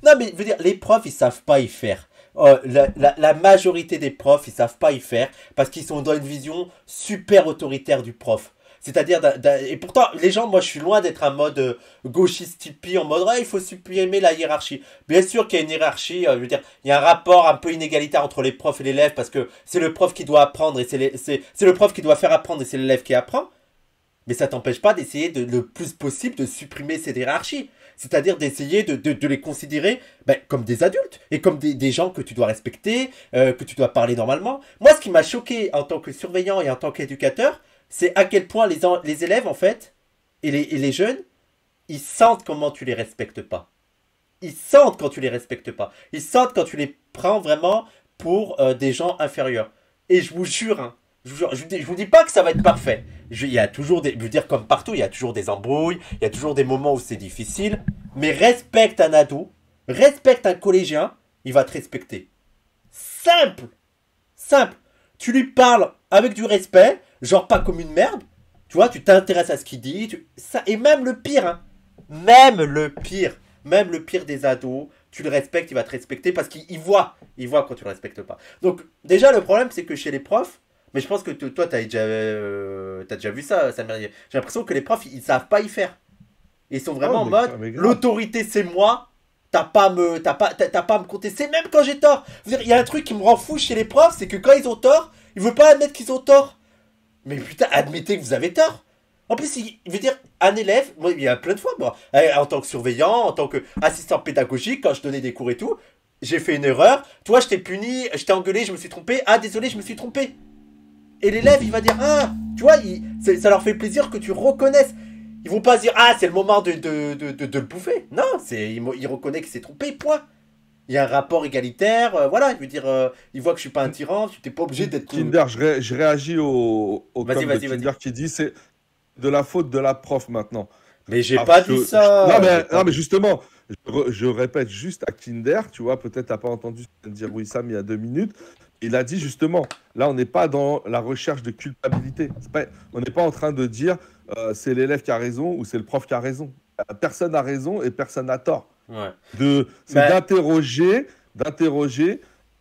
Non, mais je veux dire, les profs, ils savent pas y faire. La majorité des profs, ils savent pas y faire parce qu'ils sont dans une vision super autoritaire du prof. C'est-à-dire, et pourtant, les gens, moi, je suis loin d'être un mode gauchiste hippie en mode, ouais, il faut supprimer la hiérarchie. Bien sûr qu'il y a une hiérarchie, je veux dire, il y a un rapport un peu inégalitaire entre les profs et l'élève parce que c'est le prof qui doit apprendre et c'est le prof qui doit faire apprendre et c'est l'élève qui apprend. Mais ça t'empêche pas d'essayer le plus possible de supprimer ces hiérarchies. C'est-à-dire d'essayer de les considérer comme des adultes et comme des gens que tu dois respecter, que tu dois parler normalement. Moi, ce qui m'a choqué en tant que surveillant et en tant qu'éducateur, c'est à quel point les élèves, en fait, et les jeunes, ils sentent comment tu les respectes pas. Ils sentent quand tu les respectes pas. Ils sentent quand tu les prends vraiment pour des gens inférieurs. Et je vous jure, hein, je vous jure, je vous dis pas que ça va être parfait. Il y a toujours des, je veux dire comme partout, il y a toujours des embrouilles, il y a toujours des moments où c'est difficile. Mais respecte un ado, respecte un collégien, il va te respecter. Simple, simple. Tu lui parles avec du respect, genre pas comme une merde. Tu vois, tu t'intéresses à ce qu'il dit. Ça, et même le pire, hein, même le pire des ados, tu le respectes, il va te respecter parce il voit quand tu le respectes pas. Donc déjà le problème c'est que chez les profs, mais je pense que toi t'as déjà vu ça, Samir. J'ai l'impression que les profs ils savent pas y faire. Ils sont Oh, vraiment en mode mais grave. l'autorité c'est moi. T'as pas à me contester même quand j'ai tort. Il y a un truc qui me rend fou chez les profs, c'est que quand ils ont tort, ils veulent pas admettre qu'ils ont tort. Mais putain, admettez que vous avez tort. En plus, il veut dire, un élève, moi, il y a plein de fois, moi, en tant que surveillant, en tant qu'assistant pédagogique, quand je donnais des cours et tout, j'ai fait une erreur, toi, je t'ai puni, je t'ai engueulé, je me suis trompé, ah, désolé, je me suis trompé. Et l'élève, il va dire, ah, tu vois, ça leur fait plaisir que tu reconnaisses. Ils vont pas se dire, ah, c'est le moment de le bouffer. Non, il reconnaît qu'il s'est trompé, point. Il y a un rapport égalitaire, voilà, je veux dire, il voit que je suis pas un tyran, tu t'es pas obligé d'être... Kinder, je réagis au Vas-y, com de vas-y, Kinder vas-y. qui dit c'est de la faute de la prof maintenant. Mais j'ai Alors, pas dit ça, j'ai pas non, mais dit. justement, je répète juste à Kinder, tu vois, peut-être t'as pas entendu ce que vient de dire Wissam il y a 2 minutes. Il a dit justement, là, on n'est pas dans la recherche de culpabilité. On n'est pas en train de dire c'est l'élève qui a raison ou c'est le prof qui a raison. Personne n'a raison et personne n'a tort. Ouais. C'est Mais, d'interroger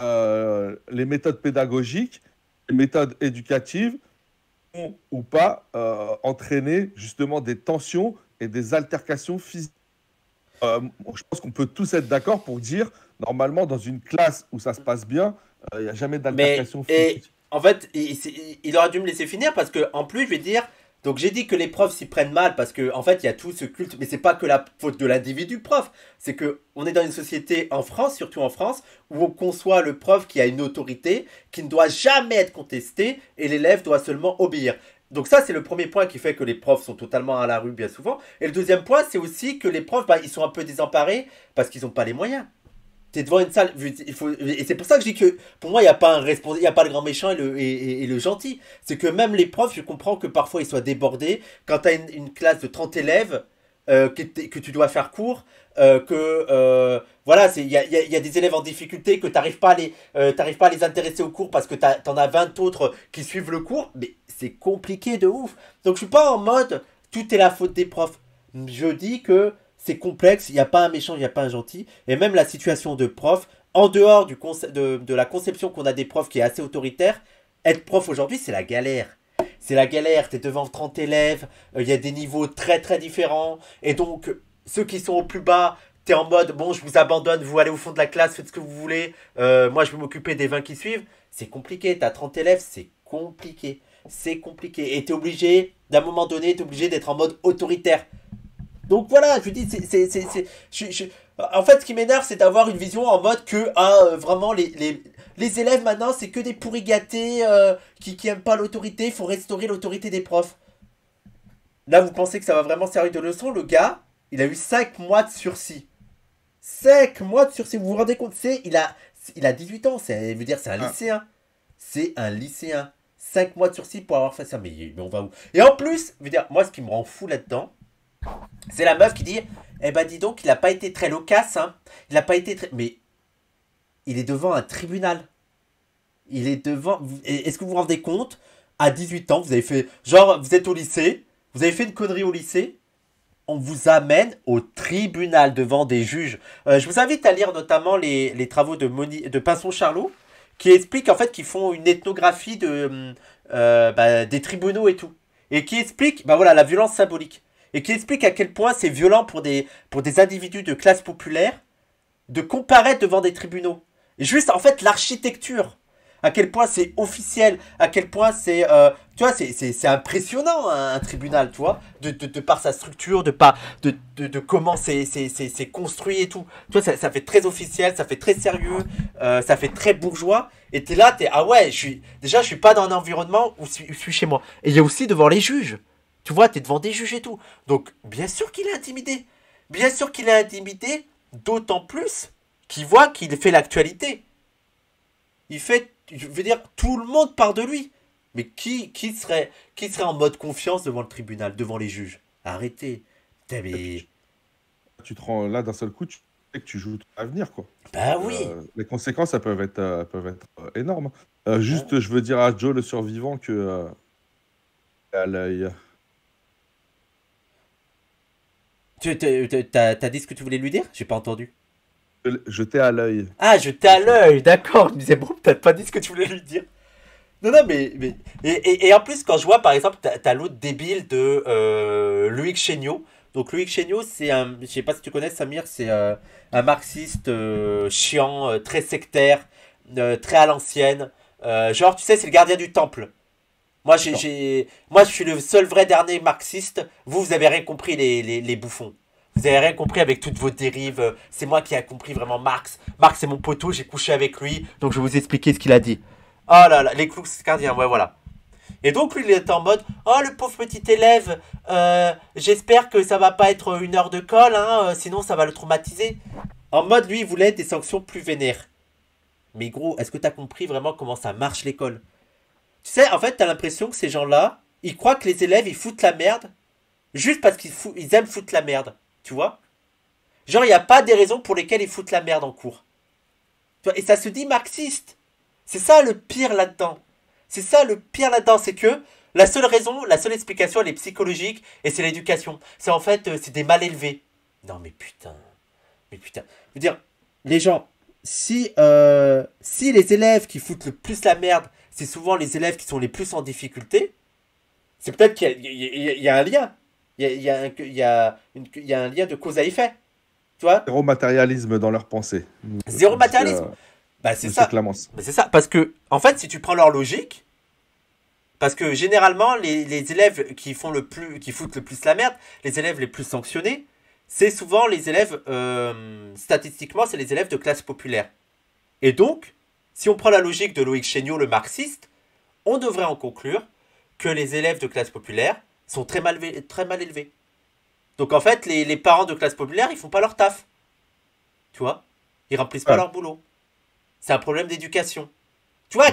les méthodes pédagogiques, les méthodes éducatives ont ou pas entraîner justement des tensions et des altercations physiques. Je pense qu'on peut tous être d'accord pour dire, normalement, dans une classe où ça se passe bien, il n'y a jamais d'altercation et physique. en fait, il aurait dû me laisser finir parce que, en plus, je vais dire, donc j'ai dit que les profs s'y prennent mal parce que, en fait, il y a tout ce culte, mais c'est pas que la faute de l'individu prof, c'est que on est dans une société en France, surtout en France, où on conçoit le prof qui a une autorité, qui ne doit jamais être contesté et l'élève doit seulement obéir. Donc ça, c'est le premier point qui fait que les profs sont totalement à la rue bien souvent. Et le deuxième point, c'est aussi que les profs, ils sont un peu désemparés parce qu'ils n'ont pas les moyens. T'es devant une salle, et c'est pour ça que je dis que pour moi il n'y a pas un responsable, il n'y a pas le grand méchant et le gentil. C'est que même les profs, je comprends que parfois ils soient débordés. Quand tu as une classe de 30 élèves que tu dois faire cours, voilà, il y a des élèves en difficulté que t'arrives pas à les intéresser au cours parce que t'en as 20 autres qui suivent le cours, mais c'est compliqué de ouf. Donc je suis pas en mode tout est la faute des profs. Je dis que c'est complexe, il n'y a pas un méchant, il n'y a pas un gentil. Et même la situation de prof, en dehors de la conception qu'on a des profs qui est assez autoritaire, être prof aujourd'hui, c'est la galère. C'est la galère, t'es devant 30 élèves, il y a des niveaux très très différents. Et donc, ceux qui sont au plus bas, t'es en mode, bon, je vous abandonne, vous allez au fond de la classe, faites ce que vous voulez. Moi, je vais m'occuper des 20 qui suivent. C'est compliqué, t'as 30 élèves, c'est compliqué. C'est compliqué. Et t'es obligé, d'un moment donné, t'es obligé d'être en mode autoritaire. Donc voilà, je vous dis, en fait, ce qui m'énerve, c'est d'avoir une vision en mode que, vraiment, les élèves maintenant, c'est que des pourris gâtés qui aiment pas l'autorité, il faut restaurer l'autorité des profs. Là, vous pensez que ça va vraiment servir de leçon? Le gars, il a eu 5 mois de sursis. 5 mois de sursis, vous vous rendez compte? Il a 18 ans, je veux dire, c'est un Ah, lycéen. C'est un lycéen. 5 mois de sursis pour avoir fait ça, mais on va où? Et en plus, je veux dire, moi, ce qui me rend fou là-dedans, c'est la meuf qui dit, eh ben dis donc, il a pas été très loquace, hein. Il a pas été très... Mais il est devant un tribunal. Il est devant... Est-ce que vous vous rendez compte? À 18 ans, vous avez fait... Genre, vous êtes au lycée, vous avez fait une connerie au lycée, on vous amène au tribunal devant des juges. Je vous invite à lire notamment les travaux de Pinson-Charlot, qui expliquent en fait qu'ils font une ethnographie des tribunaux et tout. Et qui expliquent voilà, la violence symbolique. Et qui expliquent à quel point c'est violent pour des individus de classe populaire de comparaître devant des tribunaux. Et juste en fait l'architecture. À quel point c'est officiel, à quel point c'est, tu vois, c'est impressionnant un tribunal, tu vois, de par sa structure, de comment c'est construit et tout. Tu vois, ça fait très officiel, ça fait très sérieux, ça fait très bourgeois. Et t'es là, ah ouais, je suis pas dans un environnement où je suis chez moi. Et il y a aussi devant les juges. Tu vois, t'es devant des juges et tout. Donc, bien sûr qu'il est intimidé. Bien sûr qu'il est intimidé, d'autant plus qu'il voit qu'il fait l'actualité. Il fait, je veux dire, tout le monde parle de lui. Mais qui serait en mode confiance devant le tribunal, devant les juges? Arrêtez. Putain, mais... Tu te rends là d'un seul coup, tu sais que tu joues ton avenir, quoi. Bah oui. Les conséquences, elles peuvent être énormes. Juste, je veux dire à Joe le survivant que à l'œil. T'as dit ce que tu voulais lui dire? J'ai pas entendu. Jeter à l'œil. Ah, jeter à l'œil, d'accord. Je me disais, bon, t'as pas dit ce que tu voulais lui dire. Non, non, mais et en plus, quand je vois, par exemple, t'as l'autre débile de Loïc Chéniaud. Donc, Loïc Chéniaud, c'est un... Je sais pas si tu connais, Samir, c'est un marxiste chiant, très sectaire, très à l'ancienne. Genre, tu sais, c'est le gardien du temple. Moi, moi, je suis le seul vrai dernier marxiste. Vous avez rien compris, les bouffons. Vous avez rien compris avec toutes vos dérives. C'est moi qui ai compris vraiment Marx. Marx, c'est mon poteau, j'ai couché avec lui. Donc, je vais vous expliquer ce qu'il a dit. Oh là là, les clous cardiens, ouais, voilà. Et donc, lui, il est en mode, oh, le pauvre petit élève, j'espère que ça va pas être une heure de colle, hein, sinon ça va le traumatiser. En mode, lui, il voulait des sanctions plus vénères. Mais gros, est-ce que t'as compris vraiment comment ça marche l'école? Tu sais, en fait, t'as l'impression que ces gens-là, ils croient que les élèves, ils foutent la merde juste parce ils aiment foutre la merde. Tu vois? Genre, il n'y a pas des raisons pour lesquelles ils foutent la merde en cours. Tu vois? Et ça se dit marxiste. C'est ça le pire là-dedans. C'est ça le pire là-dedans, c'est que la seule raison, la seule explication, elle est psychologique et c'est l'éducation. C'est en fait, c'est des mal élevés. Non mais putain. Mais putain. Je veux dire, les gens, si les élèves qui foutent le plus la merde, c'est souvent les élèves qui sont les plus en difficulté, c'est peut-être qu'il y a un lien. Il y a un lien de cause à effet. Tu vois? Zéro matérialisme dans leur pensée. Zéro matérialisme. Bah c'est ça. Bah, c'est ça. Parce que, en fait, si tu prends leur logique, parce que généralement, les élèves qui foutent le plus la merde, les élèves les plus sanctionnés, c'est souvent les élèves, statistiquement, c'est les élèves de classe populaire. Et donc, si on prend la logique de Loïc Chéniaud, le marxiste, on devrait en conclure que les élèves de classe populaire sont très mal élevés. Donc en fait, les parents de classe populaire, ils font pas leur taf. Tu vois? Ils remplissent pas leur boulot. C'est un problème d'éducation. Tu vois,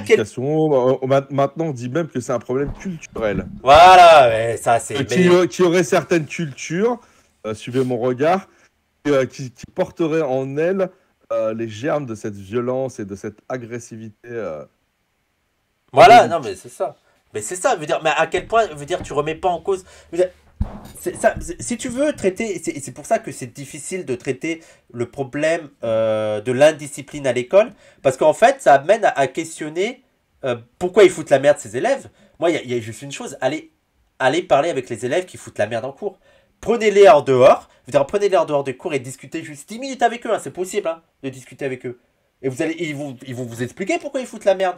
maintenant on dit même que c'est un problème culturel. Voilà, ouais, ça c'est... Qui aurait certaines cultures, suivez mon regard, qui porteraient en elles les germes de cette violence et de cette agressivité. Voilà, non mais c'est ça. Mais c'est ça, veut dire, mais à quel point, veut dire, tu remets pas en cause... si tu veux traiter, c'est pour ça que c'est difficile de traiter le problème de l'indiscipline à l'école, parce qu'en fait, ça amène à questionner pourquoi ils foutent la merde ces élèves. Moi, il y a juste une chose, allez parler avec les élèves qui foutent la merde en cours. Prenez-les en dehors, prenez-les en dehors des cours et discutez juste 10 minutes avec eux, hein, c'est possible hein, de discuter avec eux. Et ils vont vous expliquer pourquoi ils foutent la merde.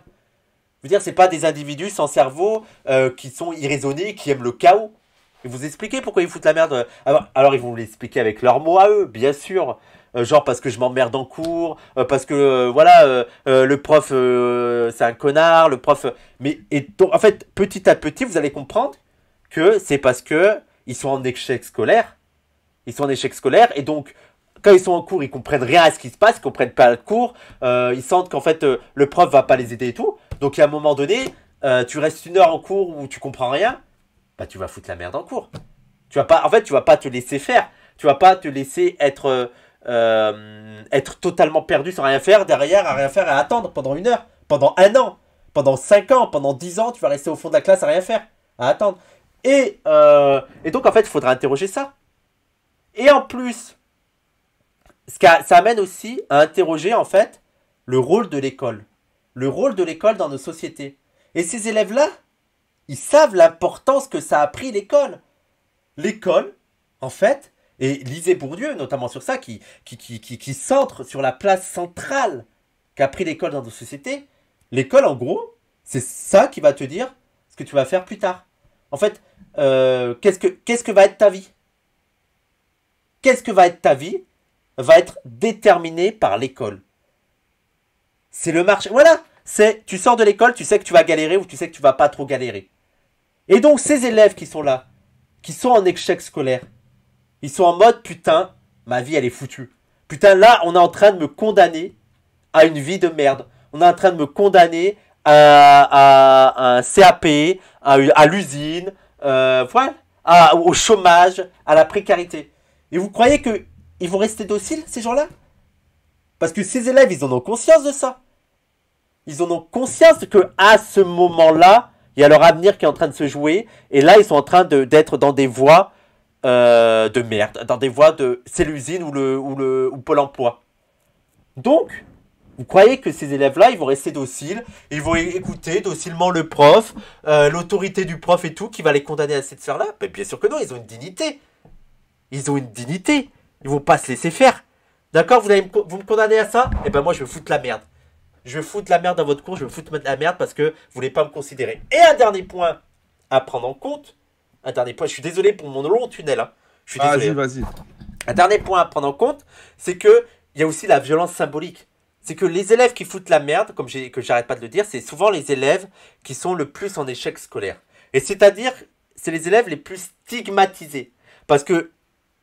Je veux dire, c'est pas des individus sans cerveau qui sont irraisonnés, qui aiment le chaos. Ils vous expliquer pourquoi ils foutent la merde. Alors ils vont l'expliquer avec leurs mots à eux, bien sûr. Genre parce que je m'emmerde en cours, parce que voilà, le prof c'est un connard, le prof. Mais donc, en fait, petit à petit, vous allez comprendre que c'est parce que ils sont en échec scolaire. Ils sont en échec scolaire et donc quand ils sont en cours, ils comprennent rien à ce qui se passe, ils comprennent pas le cours, ils sentent qu'en fait le prof va pas les aider et tout. Donc à un moment donné, tu restes une heure en cours où tu comprends rien. Bah tu vas foutre la merde en cours. Tu vas pas te laisser faire. Tu vas pas te laisser être totalement perdu sans rien faire, derrière à rien faire et à attendre pendant une heure, pendant un an, pendant 5 ans, pendant 10 ans, tu vas rester au fond de la classe à rien faire, à attendre. Et donc en fait, il faudra interroger ça. Et en plus, ça amène aussi à interroger en fait le rôle de l'école. Le rôle de l'école dans nos sociétés. Et ces élèves-là, ils savent l'importance que ça a pris l'école. L'école, en fait, et lisez Bourdieu notamment sur ça, qui centre sur la place centrale qu'a pris l'école dans nos sociétés. L'école, en gros, c'est ça qui va te dire ce que tu vas faire plus tard. En fait, qu'est-ce que va être ta vie? Qu'est-ce que va être ta vie va être déterminé par l'école. C'est le marché. Voilà, tu sors de l'école, tu sais que tu vas galérer ou tu sais que tu vas pas trop galérer. Et donc ces élèves qui sont là, qui sont en échec scolaire, ils sont en mode putain, ma vie elle est foutue. Putain, là on est en train de me condamner à une vie de merde. On est en train de me condamner à un CAP, à l'usine, voilà, au chômage, à la précarité. Et vous croyez qu'ils vont rester dociles, ces gens-là? Parce que ces élèves, ils en ont conscience de ça. Ils en ont conscience qu'à ce moment-là, il y a leur avenir qui est en train de se jouer. Et là, ils sont en train d'être dans des voies de merde. Dans des voies de... C'est l'usine ou Pôle emploi. Donc, vous croyez que ces élèves-là, ils vont rester dociles, ils vont écouter docilement le prof, l'autorité du prof et tout, qui va les condamner à cette sphère-là? Mais bien sûr que non, ils ont une dignité. Ils ont une dignité. Ils vont pas se laisser faire. D'accord, vous me condamnez à ça? Eh ben moi, je vais foutre la merde. Je vais foutre la merde dans votre cours, je vais foutre la merde parce que vous voulez pas me considérer. Et un dernier point à prendre en compte. Un dernier point, je suis désolé pour mon long tunnel. Hein. Je suis désolé. Vas-y. Un dernier point à prendre en compte, c'est que il y a aussi la violence symbolique. C'est que les élèves qui foutent la merde, que j'arrête pas de le dire, c'est souvent les élèves qui sont le plus en échec scolaire. Et c'est-à-dire, c'est les élèves les plus stigmatisés. Parce que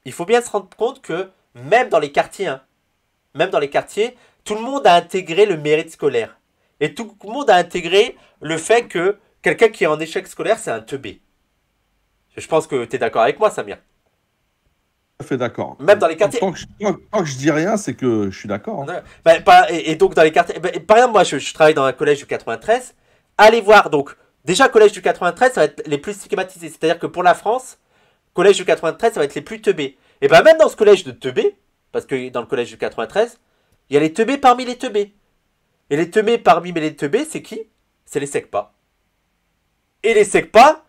il faut bien se rendre compte que même dans les quartiers, tout le monde a intégré le mérite scolaire. Et tout le monde a intégré le fait que quelqu'un qui est en échec scolaire, c'est un teubé. Je pense que tu es d'accord avec moi, Samir. Tout à fait d'accord. Même dans les quartiers. Tant que je dis rien, c'est que je suis d'accord. Hein. Et donc, dans les quartiers. Par exemple, moi, je travaille dans un collège du 93. Allez voir. Donc, déjà, collège du 93, ça va être les plus stigmatisés. C'est-à-dire que pour la France, collège du 93, ça va être les plus teubés. Et bien, même dans ce collège de teubés, parce que dans le collège du 93, il y a les teubés parmi les teubés. Et les teubés parmi les teubés, c'est qui? C'est les secpas. Et les secpas,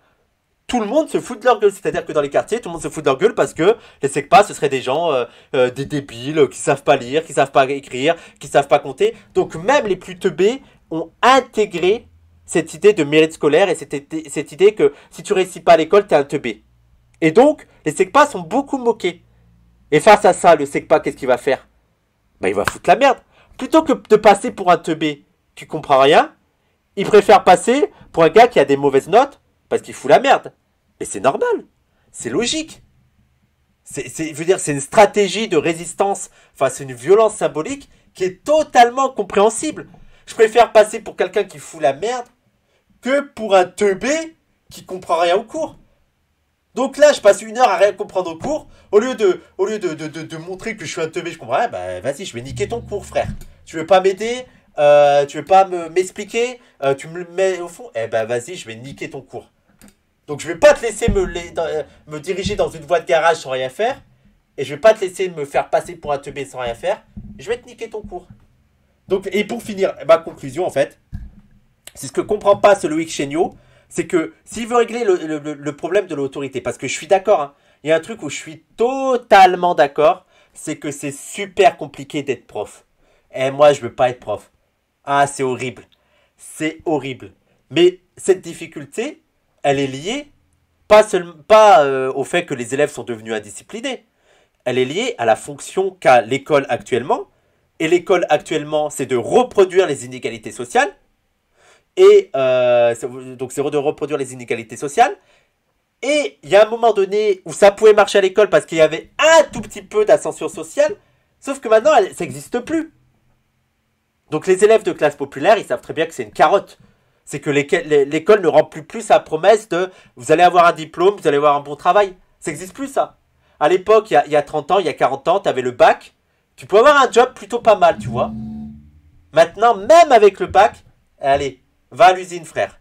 tout le monde se fout de leur gueule. C'est-à-dire que dans les quartiers, tout le monde se fout de leur gueule parce que les secpas, ce seraient des gens, des débiles, qui savent pas lire, qui savent pas écrire, qui savent pas compter. Donc même les plus teubés ont intégré cette idée de mérite scolaire et cette idée que si tu réussis pas à l'école, t'es un teubé. Et donc, les secpas sont beaucoup moqués. Et face à ça, le secpa, qu'est-ce qu'il va faire? Ben, il va foutre la merde. Plutôt que de passer pour un teubé qui comprend rien, il préfère passer pour un gars qui a des mauvaises notes parce qu'il fout la merde. Et c'est normal. C'est logique. Je veux dire, c'est une stratégie de résistance face à une violence symbolique qui est totalement compréhensible. Je préfère passer pour quelqu'un qui fout la merde que pour un teubé qui comprend rien au cours. Donc là, je passe 1 heure à rien comprendre au cours. Au lieu de montrer que je suis un teubé, je comprends rien, bah vas-y, je vais niquer ton cours, frère. Tu veux pas m'aider, tu veux pas m'expliquer, tu me le mets au fond, eh ben vas-y, je vais niquer ton cours. Donc je vais pas te laisser me diriger dans une voie de garage sans rien faire, et je vais pas te laisser me faire passer pour un teubé sans rien faire, je vais te niquer ton cours. Donc, et pour finir, ma conclusion en fait, c'est ce que comprend pas ce Loïc Chéniaud, c'est que s'il veut régler le problème de l'autorité, parce que je suis d'accord, hein, il y a un truc où je suis totalement d'accord, c'est que c'est super compliqué d'être prof. Et moi, je veux pas être prof. Ah, c'est horrible. C'est horrible. Mais cette difficulté, elle est liée pas au fait que les élèves sont devenus indisciplinés. Elle est liée à la fonction qu'a l'école actuellement. Et l'école actuellement, c'est de reproduire les inégalités sociales. Et donc c'est de reproduire les inégalités sociales. Et il y a un moment donné où ça pouvait marcher à l'école parce qu'il y avait un tout petit peu d'ascension sociale. Sauf que maintenant, ça n'existe plus. Donc les élèves de classe populaire, ils savent très bien que c'est une carotte. C'est que l'école ne remplit plus sa promesse de vous allez avoir un diplôme, vous allez avoir un bon travail. Ça n'existe plus ça. À l'époque, il y a 30 ans, il y a 40 ans, tu avais le bac. Tu peux avoir un job plutôt pas mal, tu vois. Maintenant, même avec le bac, allez, va à l'usine, frère.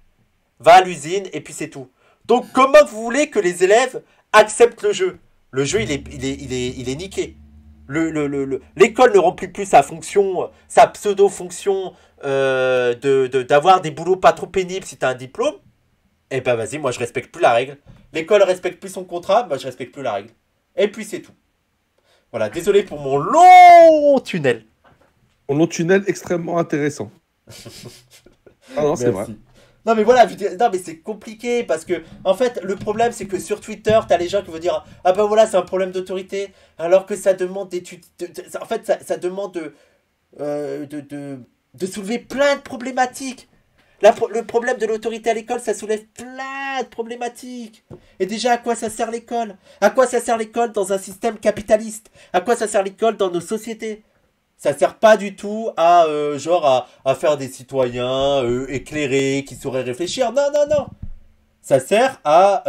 Va à l'usine et puis c'est tout. Donc comment vous voulez que les élèves acceptent le jeu? Le jeu, il est niqué. L'école ne remplit plus sa fonction, sa pseudo-fonction d'avoir des boulots pas trop pénibles si t'as un diplôme. Eh ben vas-y, moi je respecte plus la règle. L'école respecte plus son contrat, moi je respecte plus la règle. Et puis c'est tout. Voilà, désolé pour mon long tunnel. Mon long tunnel extrêmement intéressant. Ah non, c'est vrai. Merci. Non mais voilà, non mais c'est compliqué parce que en fait le problème c'est que sur Twitter t'as les gens qui vont dire ah ben voilà c'est un problème d'autorité alors que ça demande d'études, en fait ça demande de soulever plein de problématiques. Le problème de l'autorité à l'école, ça soulève plein de problématiques. Et déjà, à quoi ça sert l'école? À quoi ça sert l'école dans un système capitaliste? À quoi ça sert l'école dans nos sociétés? Ça sert pas du tout à, à faire des citoyens éclairés, qui sauraient réfléchir. Non, non, non. Ça sert à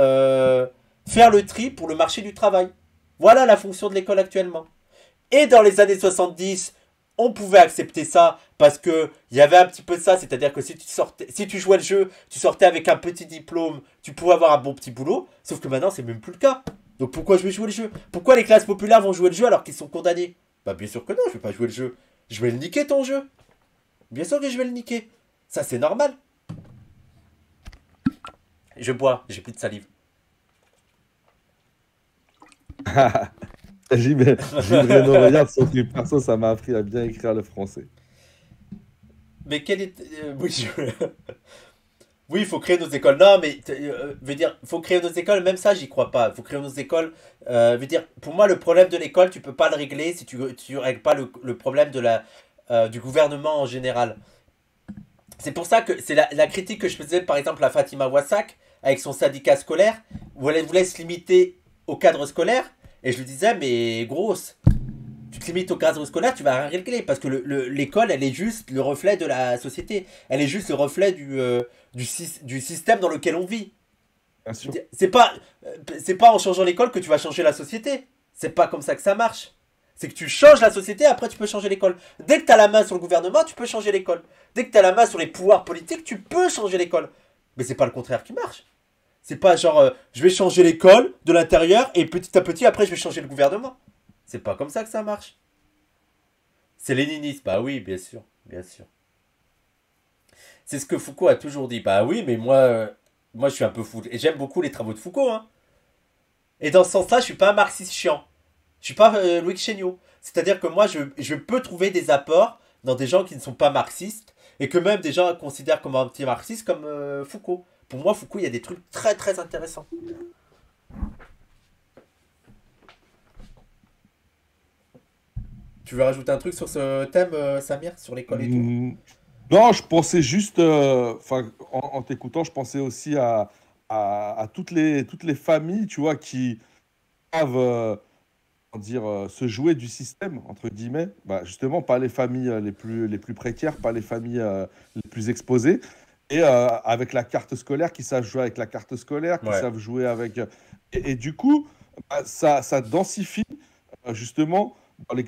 faire le tri pour le marché du travail. Voilà la fonction de l'école actuellement. Et dans les années 70, on pouvait accepter ça parce que il y avait un petit peu ça, c'est-à-dire que si tu jouais le jeu, tu sortais avec un petit diplôme, tu pouvais avoir un bon petit boulot. Sauf que maintenant, c'est même plus le cas. Donc pourquoi je vais jouer le jeu? Pourquoi les classes populaires vont jouer le jeu alors qu'ils sont condamnés? Bah bien sûr que non, je vais pas jouer le jeu. Je vais le niquer ton jeu. Bien sûr que je vais le niquer. Ça c'est normal. Je bois, j'ai plus de salive. Gilles Reno, regarde son truc perso, ça m'a appris à bien écrire le français. Mais quel est... oui, oui, il faut créer nos écoles. Non, mais veut dire, faut créer nos écoles. Même ça, j'y crois pas. Il faut créer nos écoles. Veut dire, pour moi, le problème de l'école, tu peux pas le régler si tu règles pas le problème du gouvernement en général. C'est pour ça que c'est la critique que je faisais, par exemple, à Fatima Wassak avec son syndicat scolaire, où elle voulait se limiter au cadre scolaire. Et je lui disais, mais grosse, tu te limites au cadre scolaire, tu vas rien régler. Parce que l'école, elle est juste le reflet de la société. Elle est juste le reflet du système dans lequel on vit. Bien sûr. C'est pas en changeant l'école que tu vas changer la société. C'est pas comme ça que ça marche. C'est que tu changes la société, après tu peux changer l'école. Dès que tu as la main sur le gouvernement, tu peux changer l'école. Dès que tu as la main sur les pouvoirs politiques, tu peux changer l'école. Mais c'est pas le contraire qui marche. C'est pas genre, je vais changer l'école de l'intérieur et petit à petit, après, je vais changer le gouvernement. C'est pas comme ça que ça marche. C'est léninisme. Bah oui, bien sûr. Bien sûr. C'est ce que Foucault a toujours dit. Bah oui, mais moi je suis un peu fou. Et j'aime beaucoup les travaux de Foucault. Hein. Et dans ce sens-là, je suis pas un marxiste chiant. Je suis pas Louis Chéniaud. C'est-à-dire que moi, je peux trouver des apports dans des gens qui ne sont pas marxistes et que même des gens considèrent comme anti-marxistes comme Foucault. Pour moi, Foucault, il y a des trucs très très intéressants. Tu veux rajouter un truc sur ce thème, Samir, sur l'école et tout? Non, je pensais juste, en t'écoutant, je pensais aussi à toutes les familles, tu vois, qui doivent se jouer du système, entre guillemets. Bah, justement, pas les familles les plus précaires, pas les familles les plus exposées. Et avec la carte scolaire, qui savent jouer avec la carte scolaire, qui Ouais. savent jouer avec... et du coup, bah, ça densifie, justement,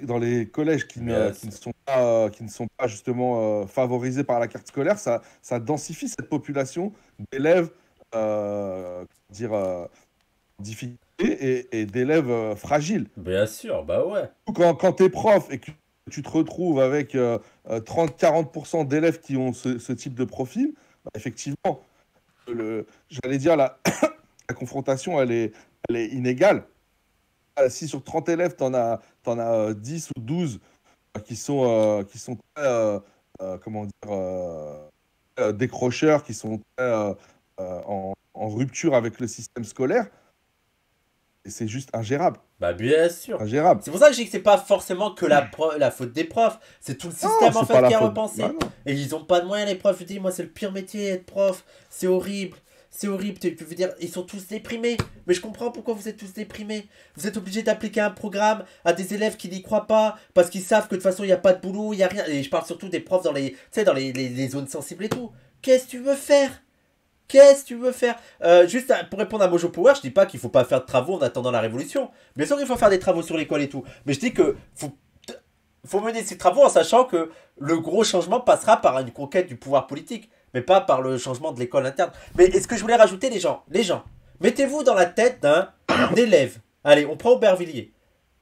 dans les collèges Yes. qui ne sont pas justement favorisés par la carte scolaire, ça densifie cette population d'élèves en difficulté et d'élèves fragiles. Bien sûr, bah ouais. Quand tu es prof et que tu te retrouves avec 30-40% d'élèves qui ont ce type de profil, bah, effectivement, j'allais dire, la confrontation, elle est inégale. Si sur 30 élèves, t'en as 10 ou 12 qui sont très, comment dire, décrocheurs, qui sont très, en rupture avec le système scolaire, et c'est juste ingérable. Bah bien sûr. Ingérable. C'est pour ça que je dis que c'est pas forcément que la faute des profs. C'est tout le Non, système en c'est pas fait la qui a faute. repensé. Ah non. Et ils ont pas de moyens les profs. Je dis moi c'est le pire métier être prof. C'est horrible. C'est horrible. Tu veux dire ils sont tous déprimés. Mais je comprends pourquoi vous êtes tous déprimés. Vous êtes obligés d'appliquer un programme à des élèves qui n'y croient pas parce qu'ils savent que de toute façon il n'y a pas de boulot, il y a rien. Et je parle surtout des profs dans les, tu sais, dans les zones sensibles et tout. Qu'est-ce que tu veux faire? Qu'est-ce que tu veux faire? Juste pour répondre à Mojo Power, je dis pas qu'il faut pas faire de travaux en attendant la révolution. Bien sûr qu'il faut faire des travaux sur l'école et tout. Mais je dis que faut mener ces travaux en sachant que le gros changement passera par une conquête du pouvoir politique, mais pas par le changement de l'école interne. Mais est-ce que je voulais rajouter les gens, mettez-vous dans la tête d'un élève Allez, on prend Aubervilliers.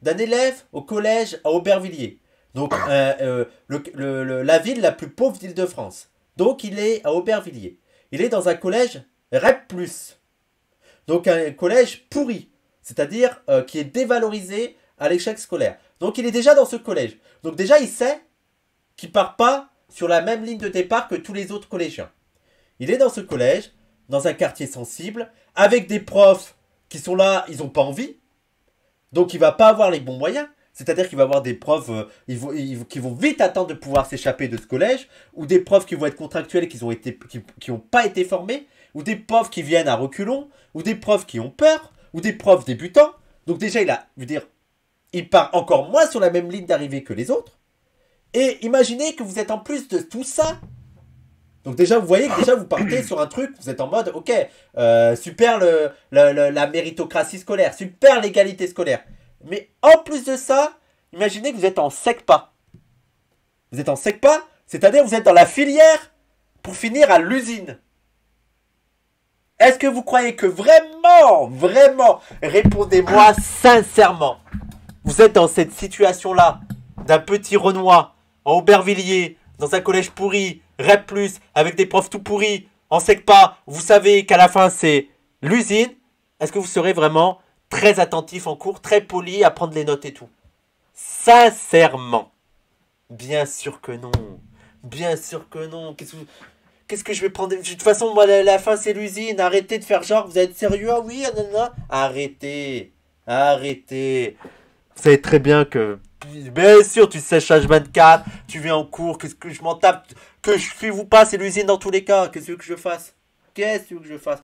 D'un élève au collège à Aubervilliers. Donc, la ville la plus pauvre d'Île-de-France. Donc, il est à Aubervilliers. Il est dans un collège REP+. Donc, un collège pourri. C'est-à-dire qui est dévalorisé à l'échec scolaire. Donc, il est déjà dans ce collège. Donc, déjà, il sait qu'il part pas sur la même ligne de départ que tous les autres collégiens. Il est dans ce collège, dans un quartier sensible, avec des profs qui sont là, ils n'ont pas envie. Donc, il va pas avoir les bons moyens. C'est-à-dire qu'il va avoir des profs qui vont vite attendre de pouvoir s'échapper de ce collège, ou des profs qui vont être contractuels et qui ont pas été formés, ou des profs qui viennent à reculons, ou des profs qui ont peur, ou des profs débutants. Donc déjà, il part encore moins sur la même ligne d'arrivée que les autres. Et imaginez que vous êtes en plus de tout ça. Donc déjà, vous voyez que déjà vous partez sur un truc, vous êtes en mode, ok, super la méritocratie scolaire, super l'égalité scolaire. Mais en plus de ça, imaginez que vous êtes en SECPA. Vous êtes en SECPA, c'est-à-dire vous êtes dans la filière pour finir à l'usine. Est-ce que vous croyez que vraiment, répondez-moi sincèrement, vous êtes dans cette situation-là, d'un petit Renoir, en Aubervilliers, dans un collège pourri, REP+, avec des profs tout pourris, en SECPA, vous savez qu'à la fin c'est l'usine, est-ce que vous serez vraiment très attentif en cours, très poli à prendre les notes et tout? Sincèrement. Bien sûr que non. Bien sûr que non. Qu'est-ce que je vais prendre? De toute façon, moi, la fin, c'est l'usine. Arrêtez de faire genre, vous êtes sérieux? Ah oui, nanana. Arrêtez. Vous savez très bien que... Bien sûr, tu sèches H24, tu viens en cours, qu'est-ce que je m'en tape? Que je suive ou pas, c'est l'usine dans tous les cas. Qu'est-ce que je fasse?